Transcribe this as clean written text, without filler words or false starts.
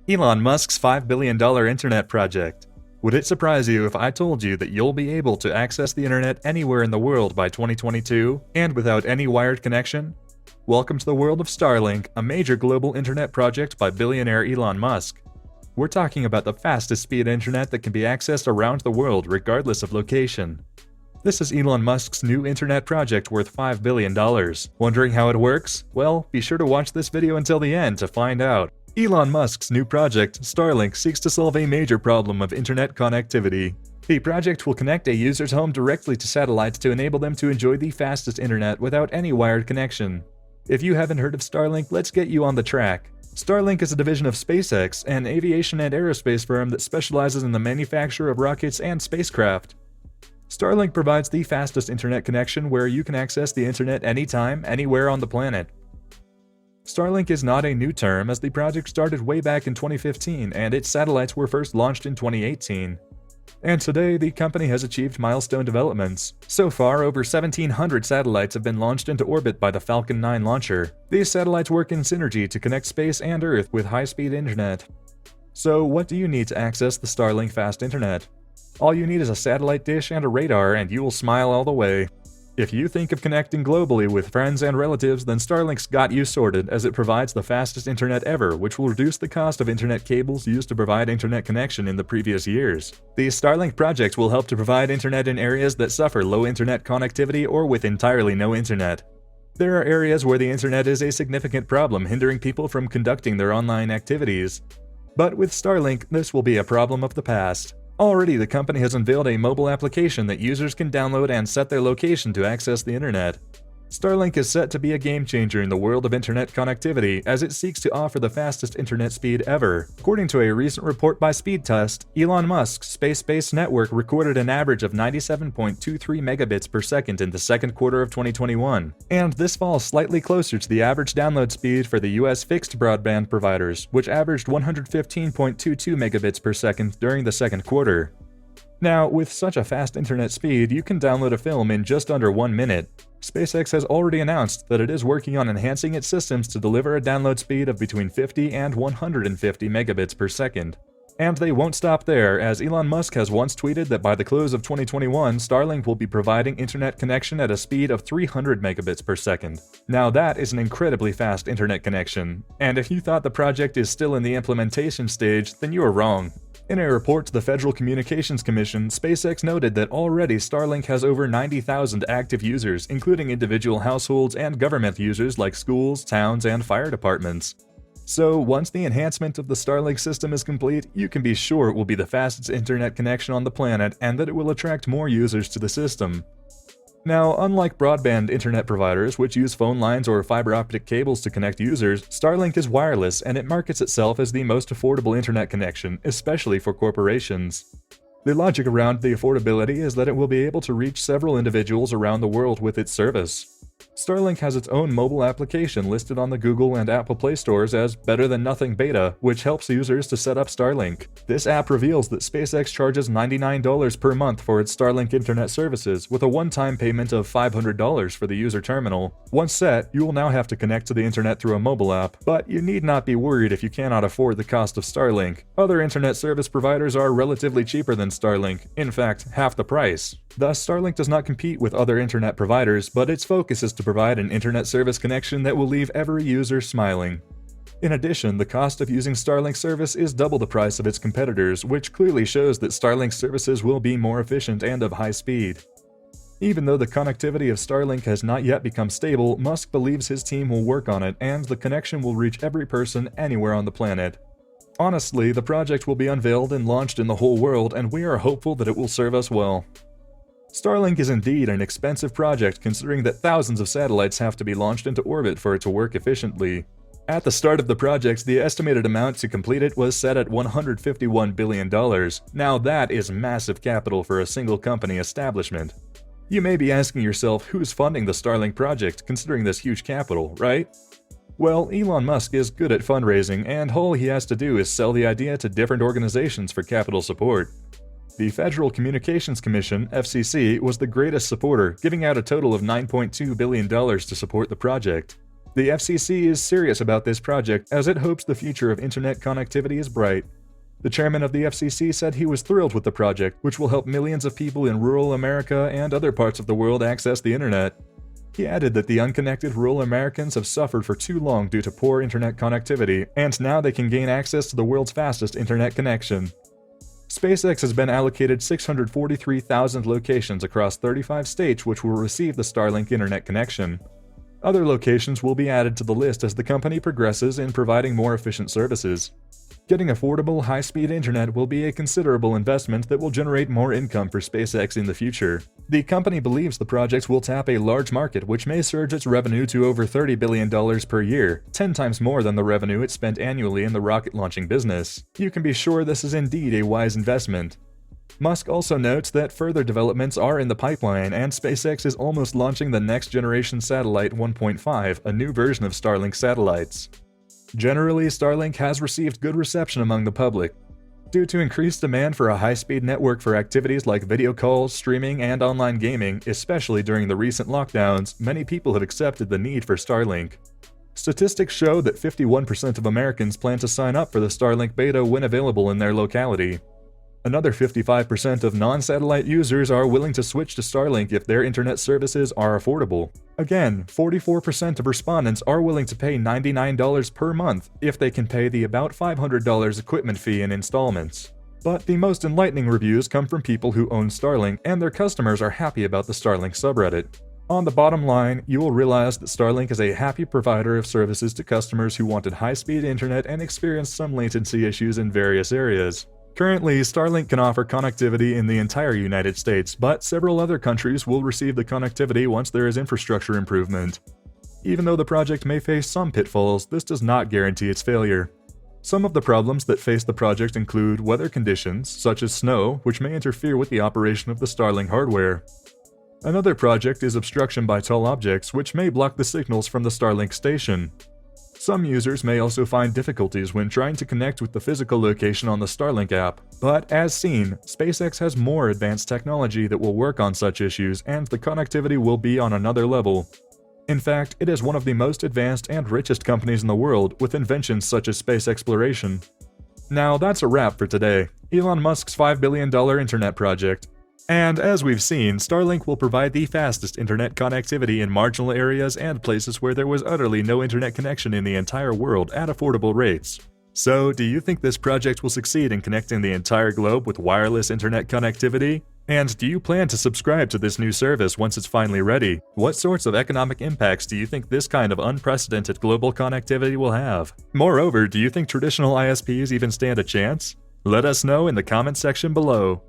Elon Musk's $5 billion internet project. Would it surprise you if I told you that you'll be able to access the internet anywhere in the world by 2022 and without any wired connection? Welcome to the world of Starlink, a major global internet project by billionaire Elon Musk. We're talking about the fastest speed internet that can be accessed around the world regardless of location. This is Elon Musk's new internet project worth $5 billion. Wondering how it works? Well, be sure to watch this video until the end to find out. Elon Musk's new project, Starlink, seeks to solve a major problem of internet connectivity. The project will connect a user's home directly to satellites to enable them to enjoy the fastest internet without any wired connection. If you haven't heard of Starlink, let's get you on the track. Starlink is a division of SpaceX, an aviation and aerospace firm that specializes in the manufacture of rockets and spacecraft. Starlink provides the fastest internet connection where you can access the internet anytime, anywhere on the planet. Starlink is not a new term, as the project started way back in 2015 and its satellites were first launched in 2018. And today, the company has achieved milestone developments. So far, over 1,700 satellites have been launched into orbit by the Falcon 9 launcher. These satellites work in synergy to connect space and Earth with high-speed internet. So what do you need to access the Starlink fast internet? All you need is a satellite dish and a radar, and you will smile all the way. If you think of connecting globally with friends and relatives, then Starlink's got you sorted, as it provides the fastest internet ever, which will reduce the cost of internet cables used to provide internet connection in the previous years. The Starlink project will help to provide internet in areas that suffer low internet connectivity or with entirely no internet. There are areas where the internet is a significant problem, hindering people from conducting their online activities. But with Starlink, this will be a problem of the past. Already, the company has unveiled a mobile application that users can download and set their location to access the internet. Starlink is set to be a game changer in the world of internet connectivity, as it seeks to offer the fastest internet speed ever. According to a recent report by Speedtest, Elon Musk's space-based network recorded an average of 97.23 megabits per second in the second quarter of 2021, and this falls slightly closer to the average download speed for the US fixed broadband providers, which averaged 115.22 megabits per second during the second quarter. Now, with such a fast internet speed, you can download a film in just under 1 minute. SpaceX has already announced that it is working on enhancing its systems to deliver a download speed of between 50 and 150 megabits per second. And they won't stop there, as Elon Musk has once tweeted that by the close of 2021, Starlink will be providing internet connection at a speed of 300 megabits per second. Now that is an incredibly fast internet connection, and if you thought the project is still in the implementation stage, then you are wrong. In a report to the Federal Communications Commission, SpaceX noted that already Starlink has over 90,000 active users, including individual households and government users like schools, towns, and fire departments. So once the enhancement of the Starlink system is complete, you can be sure it will be the fastest internet connection on the planet and that it will attract more users to the system. Now, unlike broadband internet providers, which use phone lines or fiber optic cables to connect users, Starlink is wireless and it markets itself as the most affordable internet connection, especially for corporations. The logic around the affordability is that it will be able to reach several individuals around the world with its service. Starlink has its own mobile application listed on the Google and Apple Play stores as Better Than Nothing Beta, which helps users to set up Starlink. This app reveals that SpaceX charges $99 per month for its Starlink internet services, with a one-time payment of $500 for the user terminal. Once set, you will now have to connect to the internet through a mobile app, but you need not be worried if you cannot afford the cost of Starlink. Other internet service providers are relatively cheaper than Starlink, in fact, half the price. Thus, Starlink does not compete with other internet providers, but its focus is to provide an internet service connection that will leave every user smiling. In addition, the cost of using Starlink service is double the price of its competitors, which clearly shows that Starlink services will be more efficient and of high speed. Even though the connectivity of Starlink has not yet become stable, Musk believes his team will work on it and the connection will reach every person anywhere on the planet. Honestly, the project will be unveiled and launched in the whole world, and we are hopeful that it will serve us well. Starlink is indeed an expensive project, considering that thousands of satellites have to be launched into orbit for it to work efficiently. At the start of the project, the estimated amount to complete it was set at $151 billion. Now that is massive capital for a single company establishment. You may be asking yourself who's funding the Starlink project, considering this huge capital, right? Well, Elon Musk is good at fundraising, and all he has to do is sell the idea to different organizations for capital support. The Federal Communications Commission, FCC, was the greatest supporter, giving out a total of $9.2 billion to support the project. The FCC is serious about this project as it hopes the future of internet connectivity is bright. The chairman of the FCC said he was thrilled with the project, which will help millions of people in rural America and other parts of the world access the internet. He added that the unconnected rural Americans have suffered for too long due to poor internet connectivity, and now they can gain access to the world's fastest internet connection. SpaceX has been allocated 643,000 locations across 35 states which will receive the Starlink internet connection. Other locations will be added to the list as the company progresses in providing more efficient services. Getting affordable, high-speed internet will be a considerable investment that will generate more income for SpaceX in the future. The company believes the project will tap a large market which may surge its revenue to over $30 billion per year, 10 times more than the revenue it spent annually in the rocket launching business. You can be sure this is indeed a wise investment. Musk also notes that further developments are in the pipeline, and SpaceX is almost launching the next-generation satellite 1.5, a new version of Starlink satellites. Generally, Starlink has received good reception among the public. Due to increased demand for a high-speed network for activities like video calls, streaming, and online gaming, especially during the recent lockdowns, many people have accepted the need for Starlink. Statistics show that 51% of Americans plan to sign up for the Starlink beta when available in their locality. Another 55% of non-satellite users are willing to switch to Starlink if their internet services are affordable. Again, 44% of respondents are willing to pay $99 per month if they can pay the about $500 equipment fee in installments. But the most enlightening reviews come from people who own Starlink, and their customers are happy about the Starlink subreddit. On the bottom line, you will realize that Starlink is a happy provider of services to customers who wanted high-speed internet and experienced some latency issues in various areas. Currently, Starlink can offer connectivity in the entire United States, but several other countries will receive the connectivity once there is infrastructure improvement. Even though the project may face some pitfalls, this does not guarantee its failure. Some of the problems that face the project include weather conditions, such as snow, which may interfere with the operation of the Starlink hardware. Another project is obstruction by tall objects, which may block the signals from the Starlink station. Some users may also find difficulties when trying to connect with the physical location on the Starlink app, but as seen, SpaceX has more advanced technology that will work on such issues, and the connectivity will be on another level. In fact, it is one of the most advanced and richest companies in the world, with inventions such as space exploration. Now that's a wrap for today. Elon Musk's $5 billion internet project. And as we've seen, Starlink will provide the fastest internet connectivity in marginal areas and places where there was utterly no internet connection in the entire world at affordable rates. So, do you think this project will succeed in connecting the entire globe with wireless internet connectivity? And do you plan to subscribe to this new service once it's finally ready? What sorts of economic impacts do you think this kind of unprecedented global connectivity will have? Moreover, do you think traditional ISPs even stand a chance? Let us know in the comment section below.